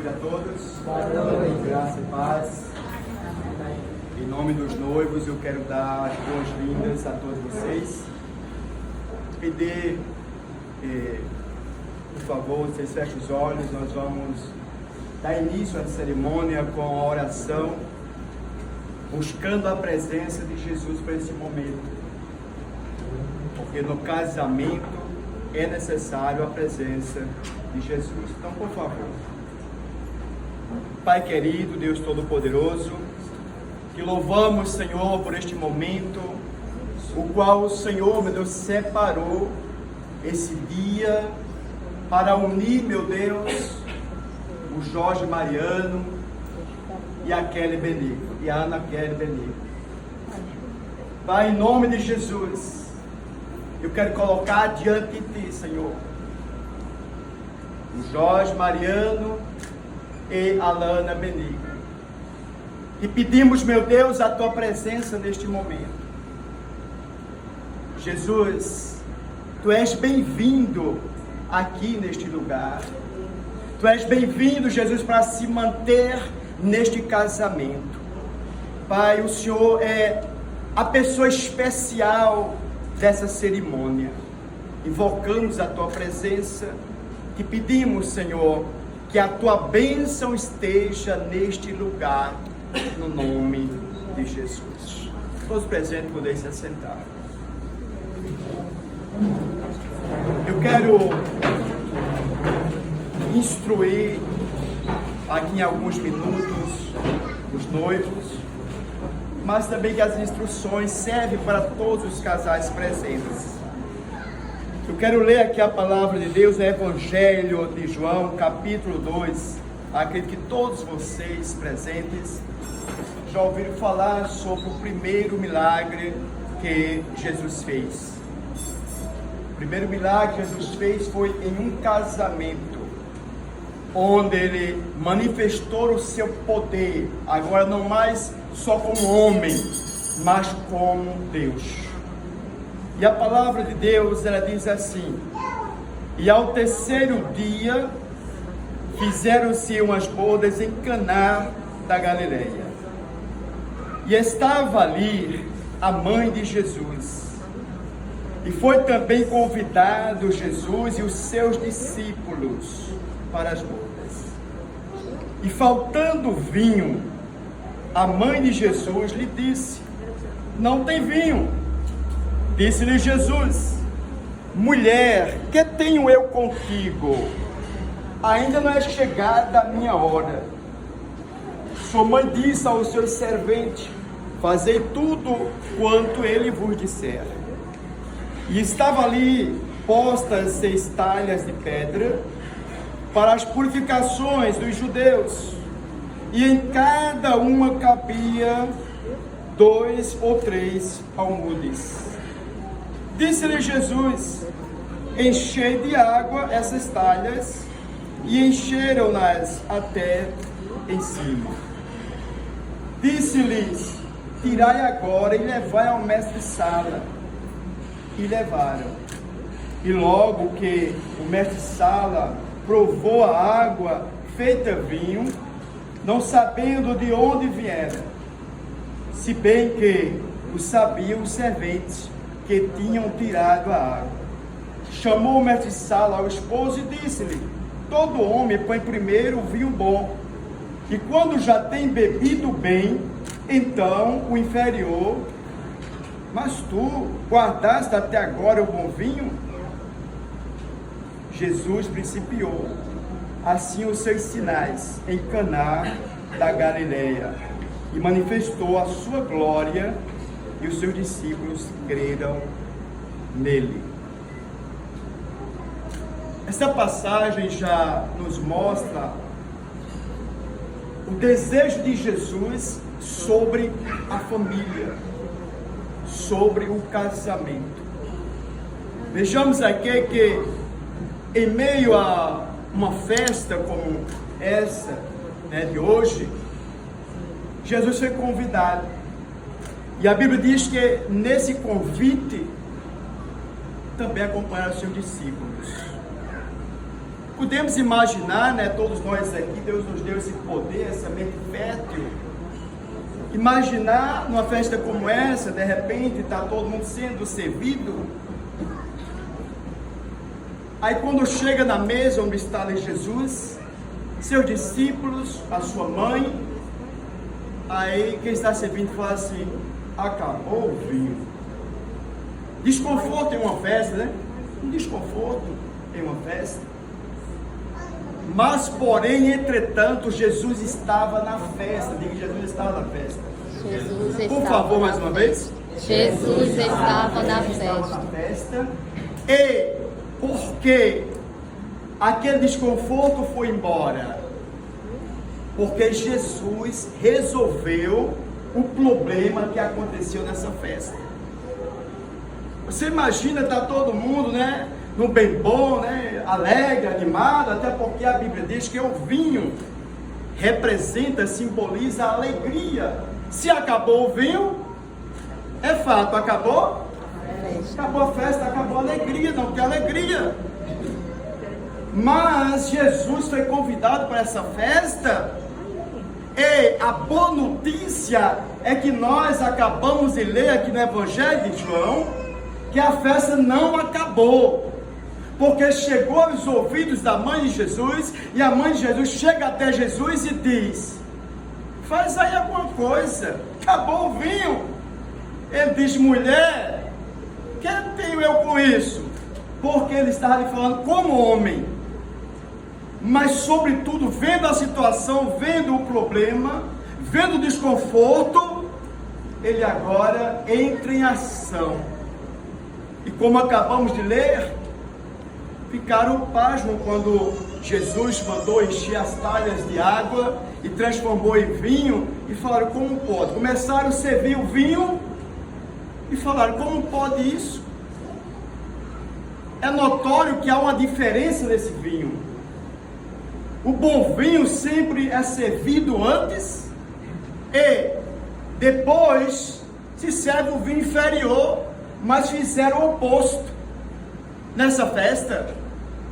noite a todos. Boa noite, graça e paz. Em nome dos noivos, eu quero dar as boas-vindas a todos vocês. Pedir, por favor, vocês fechem os olhos. Nós vamos dar início à cerimônia com a oração, buscando a presença de Jesus para esse momento. Porque no casamento é necessário a presença de Jesus. Então, por favor. Pai querido, Deus Todo-Poderoso, que louvamos, Senhor, por este momento, o qual o Senhor, meu Deus, separou esse dia para unir, meu Deus, o Jorge Mariano e a Kelly Benigno, e a Ana Kelly Benigno. Pai, em nome de Jesus, eu quero colocar diante de Ti, Senhor, o Jorge Mariano e a Lana Benigno. E pedimos, meu Deus, a Tua presença neste momento. Jesus, Tu és bem-vindo aqui neste lugar. Tu és bem-vindo, Jesus, para se manter neste casamento. Pai, o Senhor é a pessoa especial dessa cerimônia. Invocamos a Tua presença e pedimos, Senhor, que a Tua bênção esteja neste lugar, no nome de Jesus. Todos presentes podem se assentar. Eu quero instruir aqui em alguns minutos os noivos, mas também que as instruções servem para todos os casais presentes. Eu quero ler aqui a palavra de Deus no Evangelho de João, capítulo 2. Acredito que todos vocês presentes já ouviram falar sobre o primeiro milagre que Jesus fez. O primeiro milagre que Jesus fez foi em um casamento, onde Ele manifestou o seu poder, agora não mais só como homem, mas como Deus. E a palavra de Deus, ela diz assim: e ao terceiro dia fizeram-se umas bodas em Caná da Galileia. E estava ali a mãe de Jesus. E foi também convidado Jesus e os seus discípulos para as bodas. E faltando vinho, a mãe de Jesus lhe disse: não tem vinho. Disse-lhe Jesus: mulher, que tenho eu contigo? Ainda não é chegada a minha hora. Sua mãe disse aos seus serventes: fazei tudo quanto ele vos disser. E estava ali postas 6 talhas de pedra para as purificações dos judeus, e em cada uma cabia 2 ou 3 almudes. Disse-lhe Jesus: enchei de água essas talhas, e encheram-nas até em cima. Disse-lhes: tirai agora e levai ao mestre-sala. E levaram. E logo que o mestre-sala provou a água feita vinho, não sabendo de onde viera, se bem que o sabiam os serventes que tinham tirado a água, chamou o mestre-sala ao esposo e disse-lhe: todo homem põe primeiro o vinho bom, e quando já tem bebido bem, então o inferior. Mas tu guardaste até agora o bom vinho? Jesus principiou assim os seus sinais em Caná da Galileia, e manifestou a sua glória, e os seus discípulos creram nele. Essa passagem já nos mostra o desejo de Jesus sobre a família, sobre o casamento. Vejamos aqui que em meio a uma festa como essa, de hoje, Jesus foi convidado. E a Bíblia diz que nesse convite também acompanharam seus discípulos. Podemos imaginar, né, todos nós aqui, Deus nos deu esse poder, essa mente fértil. Imaginar numa festa como essa, de repente está todo mundo sendo servido. Aí quando chega na mesa onde está ali Jesus, seus discípulos, a sua mãe, aí quem está servindo fala assim: acabou o vinho. Desconforto em uma festa, né? Um desconforto em uma festa. Mas, porém, entretanto, Jesus estava na festa. Diga, Jesus estava na festa. Jesus estava Por favor, mais uma vez. Jesus estava na festa. E porque aquele desconforto foi embora? Porque Jesus resolveu o problema que aconteceu nessa festa. Você imagina, está todo mundo, né, no bem bom, né, alegre, animado, até porque a Bíblia diz que o vinho representa, simboliza a alegria. Se acabou o vinho, é fato, acabou? Acabou a festa, acabou a alegria, não tem alegria. Mas Jesus foi convidado para essa festa, e a boa notícia é que nós acabamos de ler aqui no Evangelho de João, que a festa não acabou, porque chegou aos ouvidos da mãe de Jesus, e a mãe de Jesus chega até Jesus e diz: faz aí alguma coisa, acabou o vinho. Ele diz: mulher, o que tenho eu com isso? Porque ele estava lhe falando como homem, mas sobretudo vendo a situação, vendo o problema, vendo o desconforto, ele agora entra em ação. E como acabamos de ler, ficaram pasmos quando Jesus mandou encher as talhas de água e transformou em vinho, e falaram: como pode? Começaram a servir o vinho e falaram: como pode isso? É notório que há uma diferença nesse vinho. O bom vinho sempre é servido antes, e depois se serve o vinho inferior, mas fizeram o oposto nessa festa.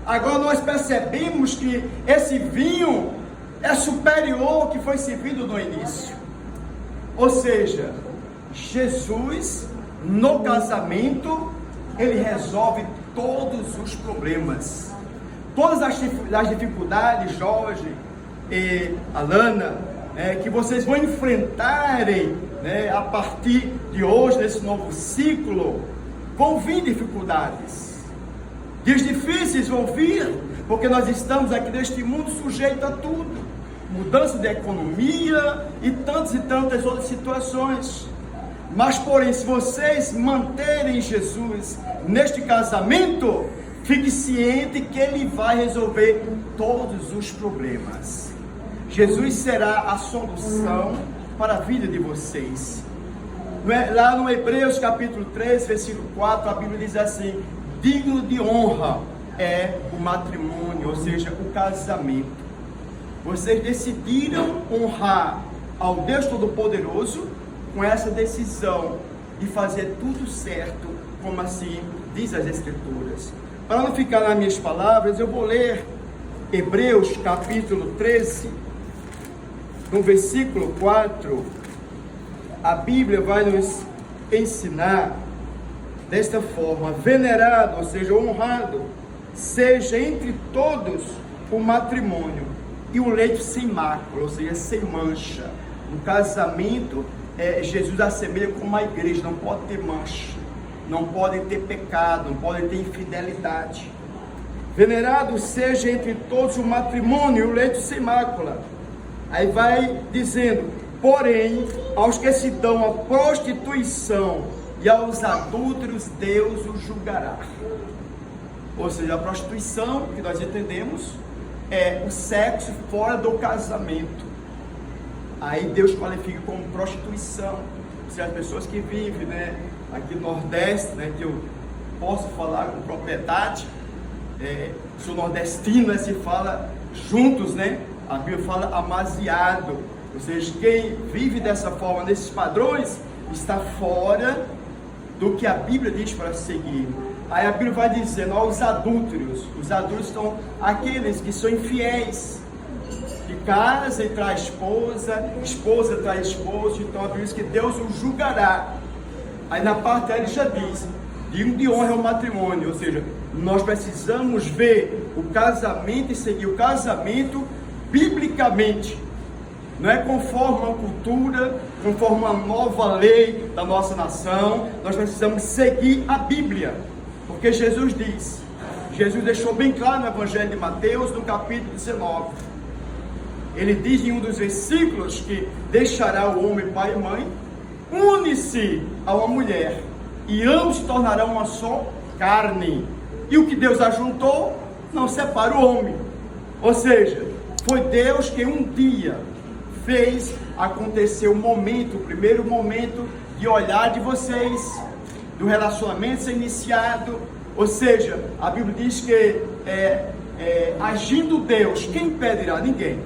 Agora nós percebemos que esse vinho é superior ao que foi servido no início. Ou seja, Jesus, no casamento, ele resolve todos os problemas. Todas as dificuldades, Jorge e Alana, que vocês vão enfrentarem, a partir de hoje, nesse novo ciclo, vão vir dificuldades. Dias difíceis vão vir, porque nós estamos aqui neste mundo sujeito a tudo. Mudança de economia e tantas outras situações. Mas, porém, se vocês manterem Jesus neste casamento, fique ciente que Ele vai resolver todos os problemas. Jesus será a solução para a vida de vocês. Lá no Hebreus capítulo 3, versículo 4, a Bíblia diz assim: digno de honra é o matrimônio, ou seja, o casamento. Vocês decidiram honrar ao Deus Todo-Poderoso com essa decisão de fazer tudo certo, como assim diz as Escrituras. Para não ficar nas minhas palavras, eu vou ler Hebreus capítulo 13, no versículo 4, a Bíblia vai nos ensinar desta forma: venerado, ou seja, honrado, seja entre todos o matrimônio e o leito sem mácula, ou seja, sem mancha. No casamento, Jesus assemelha como a igreja, não pode ter mancha, não pode ter pecado, não pode ter infidelidade. Venerado seja entre todos o matrimônio e o leito sem mácula. Aí vai dizendo: porém, aos que se dão à prostituição e aos adúlteros, Deus os julgará. Ou seja, a prostituição, que nós entendemos, é o sexo fora do casamento. Aí Deus qualifica como prostituição. Ou seja, as pessoas que vivem, aqui no Nordeste, que eu posso falar com propriedade, sou nordestino, se fala juntos, a Bíblia fala amaziado, ou seja, quem vive dessa forma, nesses padrões, está fora do que a Bíblia diz para seguir. Aí a Bíblia vai dizendo, ó, os adúlteros são aqueles que são infiéis, que casa e traz esposa traz esposo, então a Bíblia diz que Deus o julgará. Aí na parte dela ele já diz, digno de honra é o matrimônio, ou seja, nós precisamos ver o casamento e seguir o casamento biblicamente. Não é conforme uma cultura, conforme uma nova lei da nossa nação. Nós precisamos seguir a Bíblia, porque Jesus deixou bem claro no Evangelho de Mateus, no capítulo 19. Ele diz em um dos versículos que deixará o homem pai e mãe, une-se a uma mulher, e ambos se tornarão uma só carne. E o que Deus ajuntou, não separa o homem. Ou seja, foi Deus que um dia fez acontecer o primeiro momento de olhar de vocês, do relacionamento ser iniciado. Ou seja, a Bíblia diz que agindo Deus, quem impedirá? Ninguém.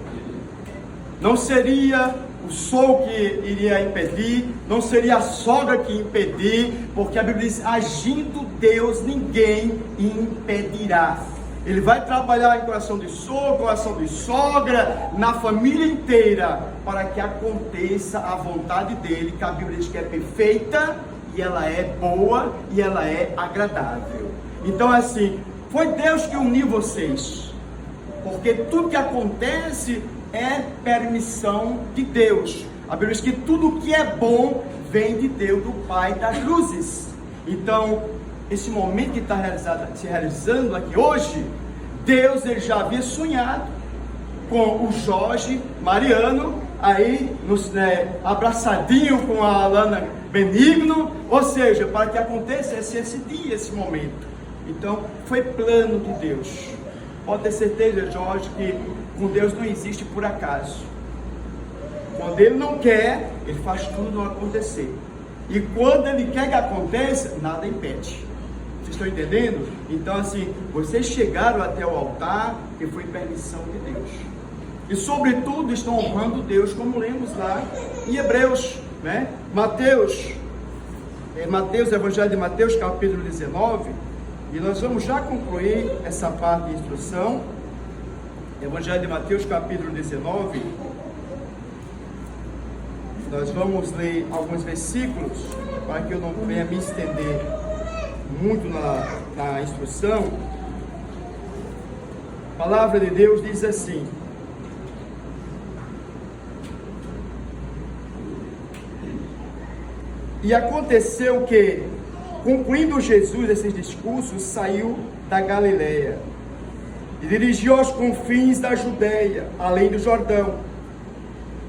Não seria o sogro que iria impedir, não seria a sogra que ia impedir, porque a Bíblia diz, agindo Deus, ninguém impedirá. Ele vai trabalhar em coração de sogro, coração de sogra, na família inteira, para que aconteça a vontade dele, que a Bíblia diz que é perfeita, e ela é boa, e ela é agradável. Então assim, foi Deus que uniu vocês, porque tudo que acontece é permissão de Deus. A Bíblia diz que tudo que é bom vem de Deus, do Pai das luzes. Então, esse momento que está se realizando aqui hoje, Deus ele já havia sonhado com o Jorge Mariano, aí abraçadinho com a Alana Benigno, ou seja, para que acontecesse esse dia, esse momento. Então, foi plano de Deus. Pode ter certeza, Jorge, que com Deus não existe por acaso. Quando Ele não quer, Ele faz tudo não acontecer. E quando Ele quer que aconteça, nada impede. Vocês estão entendendo? Então assim, vocês chegaram até o altar, que foi permissão de Deus. E sobretudo estão honrando Deus, como lemos lá em Hebreus, né? Mateus, Evangelho de Mateus, capítulo 19, e nós vamos já concluir essa parte de instrução. Evangelho de Mateus, capítulo 19, nós vamos ler alguns versículos, para que eu não venha me estender muito na instrução. A palavra de Deus diz assim: e aconteceu que, concluindo Jesus esses discursos, saiu da Galileia e dirigiu aos confins da Judeia, além do Jordão,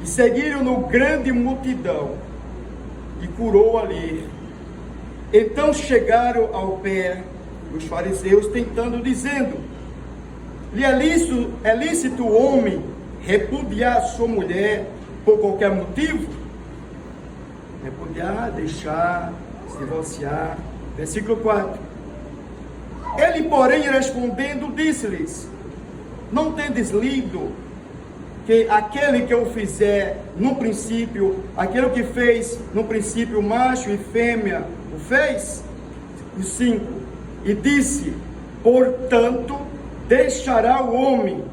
e seguiram-no grande multidão, e curou ali. Então chegaram ao pé dos fariseus, tentando, dizendo: lhe é lícito o homem repudiar sua mulher por qualquer motivo? Repudiar, deixar, se divorciar. Versículo 4. Ele, porém, respondendo, disse-lhes: não tendes lido que aquele que o fizer no princípio, aquele que fez no princípio macho e fêmea, o fez? O 5. E disse: portanto, deixará o homem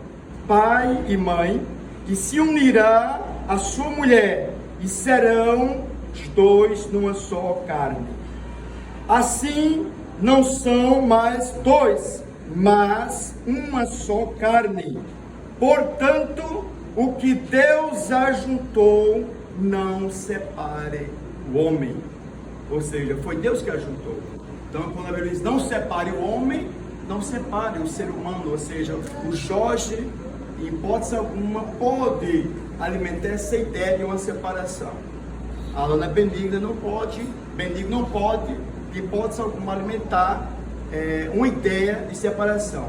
pai e mãe, e se unirá à sua mulher, e serão os dois numa só carne. Assim, não são mais dois, mas uma só carne. Portanto, o que Deus ajuntou, não separe o homem. Ou seja, foi Deus que ajuntou. Então, quando a Bíblia diz não separe o homem, não separe o ser humano. Ou seja, o Jorge, em hipótese alguma, pode alimentar essa ideia de uma separação. A Alana Benigno não pode, de hipótese alguma, alimentar uma ideia de separação.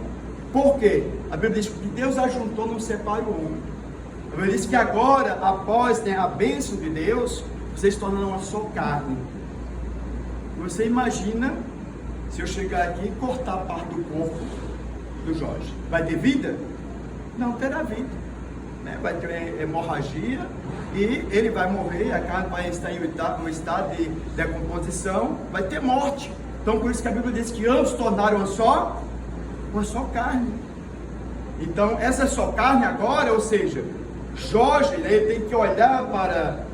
Por quê? A Bíblia diz que Deus ajuntou, não separe o homem. A Bíblia diz que agora, após a bênção de Deus, vocês se tornam uma só carne. Você imagina se eu chegar aqui e cortar parte do corpo do Jorge? Vai ter vida? Não terá vida, né? Vai ter hemorragia e ele vai morrer, a carne vai estar em um estado de decomposição, vai ter morte. Então por isso que a Bíblia diz que ambos se tornaram uma só carne. Então essa só carne agora, ou seja, Jorge, né, ele tem que olhar para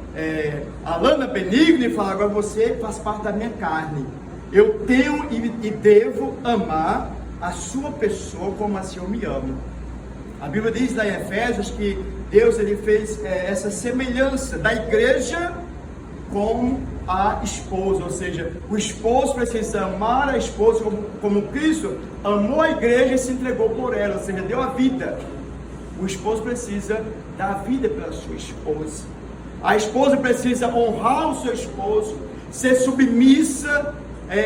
Alana Benigno e falar: agora você faz parte da minha carne. Eu tenho e devo amar a sua pessoa como assim eu me amo. A Bíblia diz lá em Efésios que Deus ele fez essa semelhança da igreja com a esposa, ou seja, o esposo precisa amar a esposa como Cristo amou a igreja e se entregou por ela, ou seja, deu a vida. O esposo precisa dar a vida pela sua esposa. A esposa precisa honrar o seu esposo, ser submissa.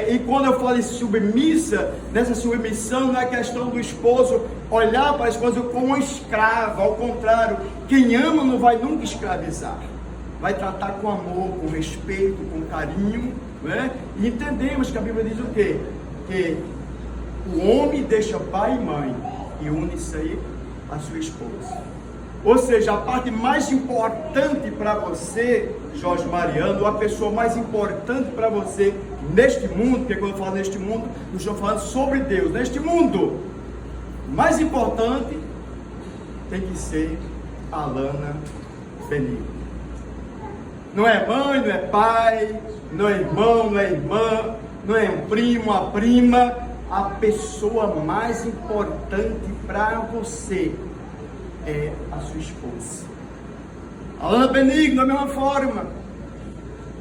E quando eu falo em submissa, nessa submissão não é questão do esposo olhar para a esposa como uma escrava. Ao contrário, quem ama não vai nunca escravizar. Vai tratar com amor, com respeito, com carinho, né? E entendemos que a Bíblia diz o quê? Que o homem deixa pai e mãe e une-se aí a sua esposa. Ou seja, a parte mais importante para você, Jorge Mariano, a pessoa mais importante para você neste mundo, porque quando eu falo neste mundo, não estou falando sobre Deus, neste mundo, mais importante tem que ser Alana Benigno. Não é mãe, não é pai, não é irmão, não é irmã, não é um primo, uma prima. A pessoa mais importante para você é a sua esposa. Alana Benigno, da mesma forma,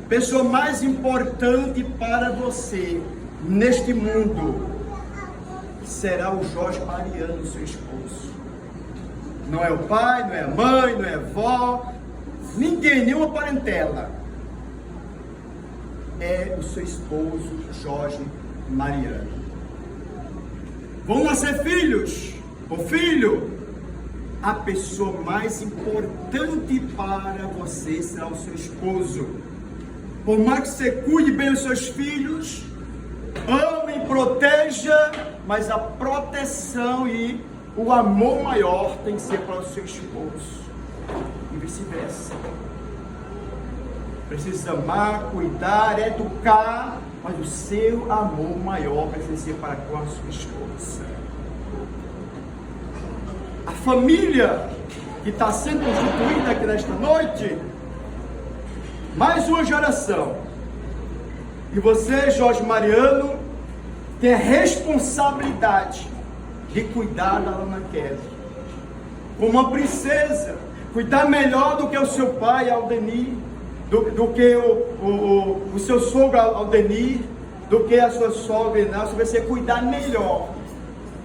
pessoa mais importante para você neste mundo será o Jorge Mariano, seu esposo. Não é o pai, não é a mãe, não é a avó, ninguém, nenhuma parentela. É o seu esposo, Jorge Mariano. Vão nascer filhos, ou filho. A pessoa mais importante para você será o seu esposo. Por mais que você cuide bem dos seus filhos, ame e proteja, mas a proteção e o amor maior tem que ser para o seu esposo. E vice-versa. Precisa amar, cuidar, educar, mas o seu amor maior precisa ser para com a sua esposa. A família que está sendo constituída aqui nesta noite, mais uma geração. E você, Jorge Mariano, tem a responsabilidade de cuidar da Alana Kelly como uma princesa, cuidar melhor do que o seu pai, Aldenir, do que o seu sogro, Aldenir, do que a sua sogra, Inácio. Você cuidar melhor,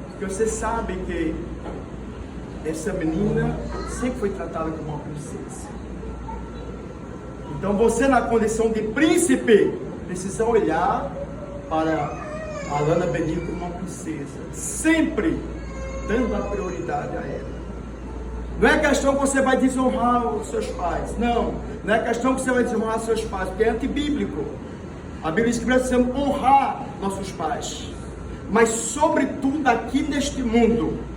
porque você sabe que essa menina sempre foi tratada como uma princesa. Então você, na condição de príncipe, precisa olhar para a Alana Benigno como uma princesa, sempre dando a prioridade a ela. Não é questão que você vai desonrar os seus pais, não é questão que você vai desonrar os seus pais, porque é antibíblico. A Bíblia diz que precisamos honrar nossos pais, mas sobretudo aqui neste mundo,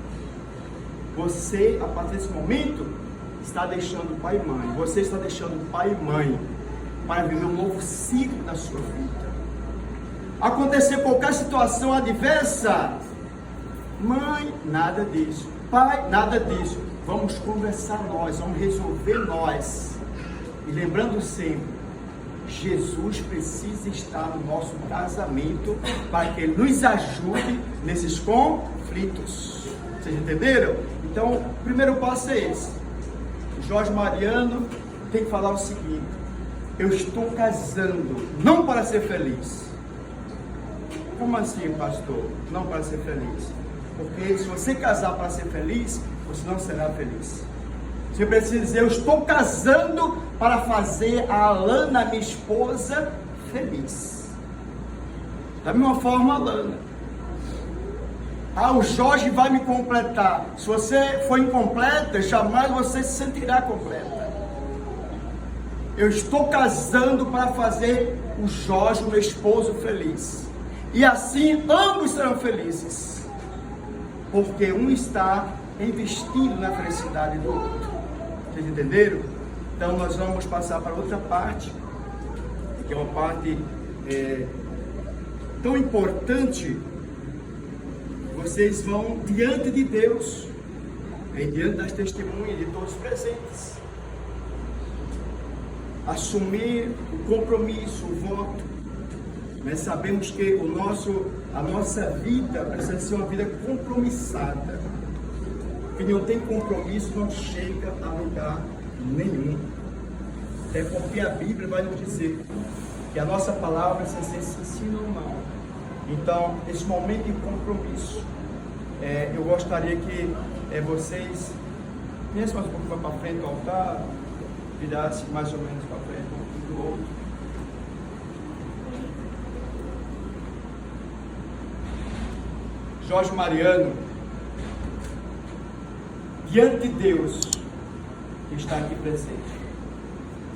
você, a partir desse momento, está deixando pai e mãe. Você está deixando pai e mãe para viver um novo ciclo da sua vida. Acontecer qualquer situação adversa, mãe, nada disso. Pai, nada disso. Vamos conversar nós, vamos resolver nós. E lembrando sempre, Jesus precisa estar no nosso casamento para que Ele nos ajude nesses conflitos. Vocês entenderam? Então, o primeiro passo é esse. O Jorge Mariano tem que falar o seguinte: eu estou casando não para ser feliz. Como assim, pastor? Não para ser feliz? Porque se você casar para ser feliz, você não será feliz. Você precisa dizer: eu estou casando para fazer a Alana, minha esposa, feliz. Da mesma forma, Alana. O Jorge vai me completar. Se você for incompleta, jamais você se sentirá completa. Eu estou casando para fazer o Jorge, meu esposo, feliz. E assim ambos serão felizes. Porque um está investindo na felicidade do outro. Vocês entenderam? Então nós vamos passar para outra parte, que é uma parte tão importante, vocês vão diante de Deus, diante das testemunhas de todos os presentes, assumir o compromisso, o voto. Nós sabemos que a nossa vida precisa ser uma vida compromissada. Quem não tem compromisso não chega a lugar nenhum. Até porque a Bíblia vai nos dizer que a nossa palavra precisa ser sim ou não. Então, esse momento de compromisso, eu gostaria que vocês viessem mais um pouco para frente do altar, virassem mais ou menos para frente um do outro. Jorge Mariano, diante de Deus que está aqui presente,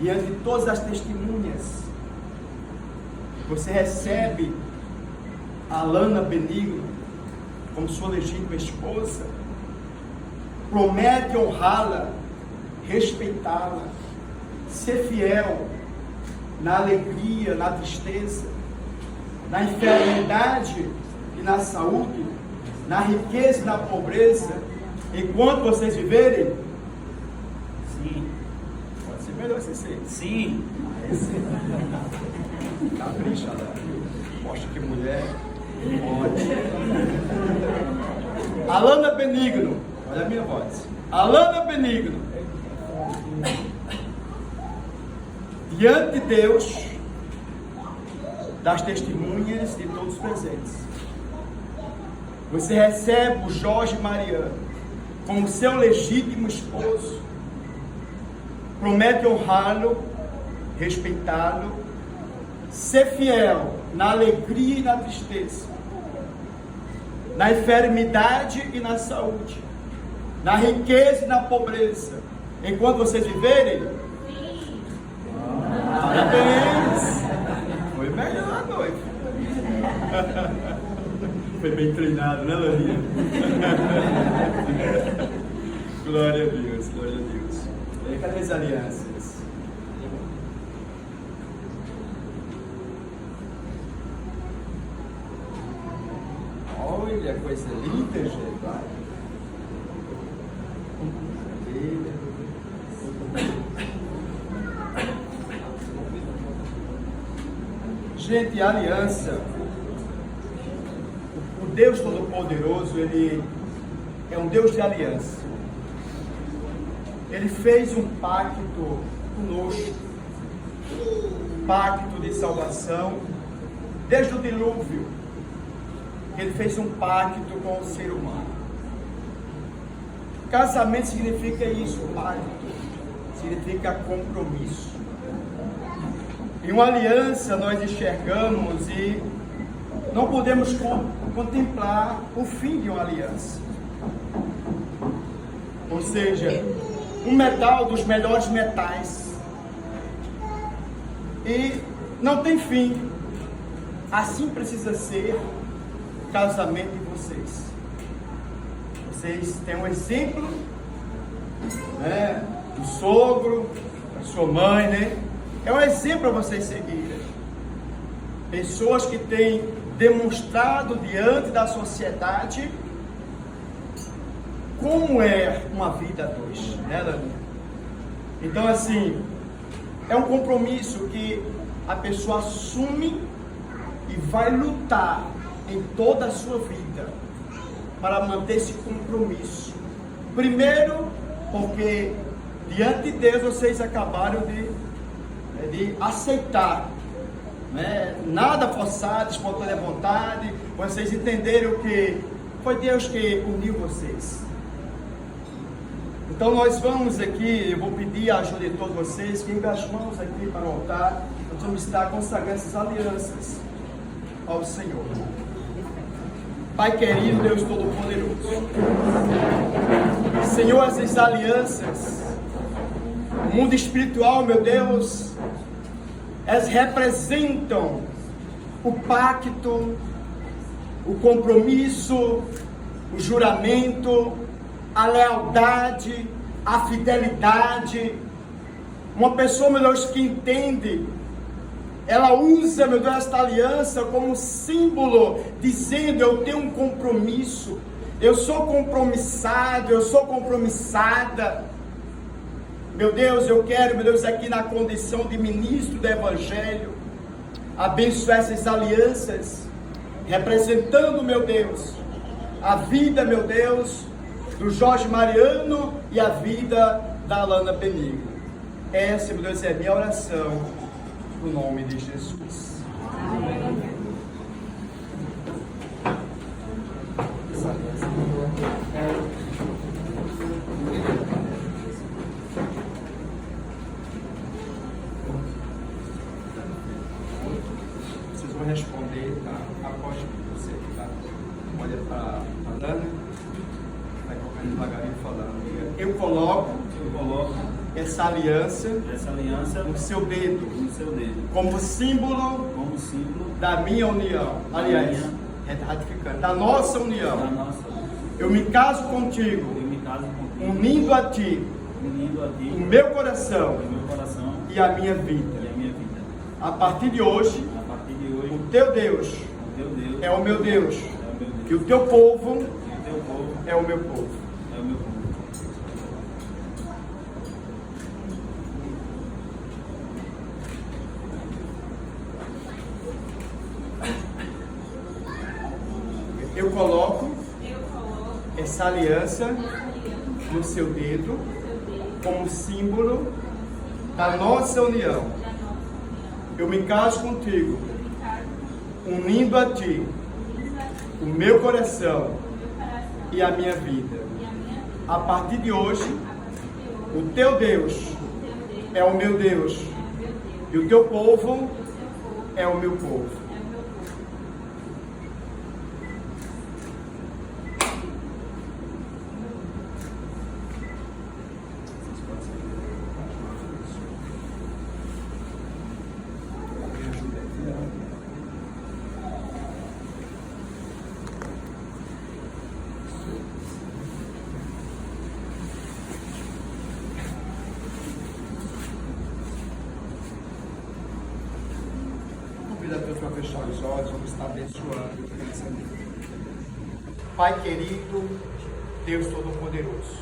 diante de todas as testemunhas, você recebe a Alana Benigno como sua legítima esposa, promete honrá-la, respeitá-la, ser fiel na alegria, na tristeza, na enfermidade e na saúde, na riqueza e na pobreza, enquanto vocês viverem? Sim. Pode ser melhor você ser. Sim. Capricha lá. Mostra que mulher pode. Alana Benigno, olha a minha voz. Alana Benigno, diante de Deus, das testemunhas de todos os presentes, você recebe o Jorge Mariano como seu legítimo esposo, promete honrá-lo, respeitá-lo, ser fiel na alegria e na tristeza, na enfermidade e na saúde, na riqueza e na pobreza, enquanto vocês viverem? Parabéns! Foi melhor a noite. Foi bem treinado, né, Larinha? Glória a Deus, glória a Deus. Cadê as alianças? Olha, coisa linda, gente. Gente, a aliança, o Deus Todo-Poderoso, Ele é um Deus de aliança. Ele fez um pacto conosco, pacto de salvação, desde o dilúvio. Ele fez um pacto com o ser humano. Casamento significa isso, pacto, significa compromisso. Em uma aliança nós enxergamos e não podemos contemplar o fim de uma aliança. Ou seja, um metal dos melhores metais. E não tem fim. Assim precisa ser o casamento de vocês. Vocês têm um exemplo, né, do sogro, da sua mãe, né? É um exemplo para vocês seguirem. Pessoas que têm demonstrado diante da sociedade como é uma vida a dois, né, Lani? Então, assim, é um compromisso que a pessoa assume e vai lutar em toda a sua vida para manter esse compromisso. Primeiro, porque diante de Deus vocês acabaram de aceitar, né? Nada forçado, espontânea vontade. Vocês entenderam que foi Deus que uniu vocês. Então nós vamos aqui, eu vou pedir a ajuda de todos vocês, que as mãos aqui para o altar, nós vamos estar consagrando essas alianças ao Senhor. Pai querido, Deus Todo-Poderoso, Senhor, essas alianças, o mundo espiritual, meu Deus, elas representam o pacto, o compromisso, o juramento, a lealdade, a fidelidade. Uma pessoa, meu Deus, que entende ela usa, meu Deus, esta aliança como símbolo, dizendo: eu tenho um compromisso, eu sou compromissado, eu sou compromissada. Meu Deus, eu quero, meu Deus, aqui na condição de ministro do Evangelho, abençoar essas alianças, representando, meu Deus, a vida, meu Deus, do Jorge Mariano e a vida da Alana Benigno. Essa, meu Deus, é a minha oração, no nome de Jesus. Amém. Vocês vão responder, tá? Após você, tá? Olha para a Alana, vai colocando devagarinho falando. Eu coloco essa aliança no seu dedo, como símbolo da minha união. Aliás, ratificando, da nossa união. Eu me caso contigo, unindo a ti o meu coração e a minha vida. A partir de hoje, o teu Deus é o meu Deus, e o teu povo é o meu povo. Eu coloco essa aliança no seu dedo como símbolo da nossa união. Eu me caso contigo, unindo a ti o meu coração e a minha vida. A partir de hoje, o teu Deus é o meu Deus, e o teu povo é o meu povo. A Deus para fechar os olhos, vamos estar abençoando. Pai querido, Deus Todo-Poderoso,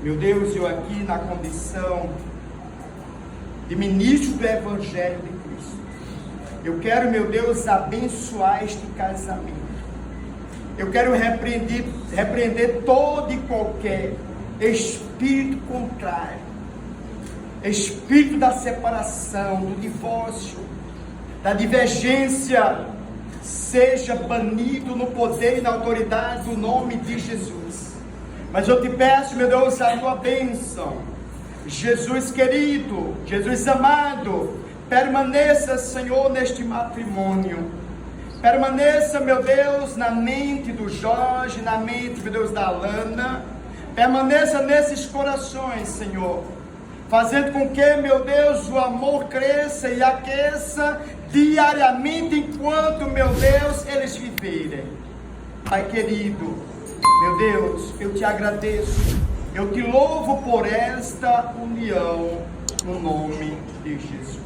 meu Deus, eu aqui na condição de ministro do Evangelho de Cristo, eu quero, meu Deus, abençoar este casamento. Eu quero repreender todo e qualquer espírito contrário, espírito da separação, do divórcio, da divergência, seja banido no poder e na autoridade do nome de Jesus. Mas eu te peço, meu Deus, a tua bênção. Jesus querido, Jesus amado, permaneça, Senhor, neste matrimônio. Permaneça, meu Deus, na mente do Jorge, na mente, meu Deus, da Alana. Permaneça nesses corações, Senhor, fazendo com que, meu Deus, o amor cresça e aqueça diariamente enquanto, meu Deus, eles viverem. Pai querido, meu Deus, eu te agradeço, eu te louvo por esta união, no nome de Jesus.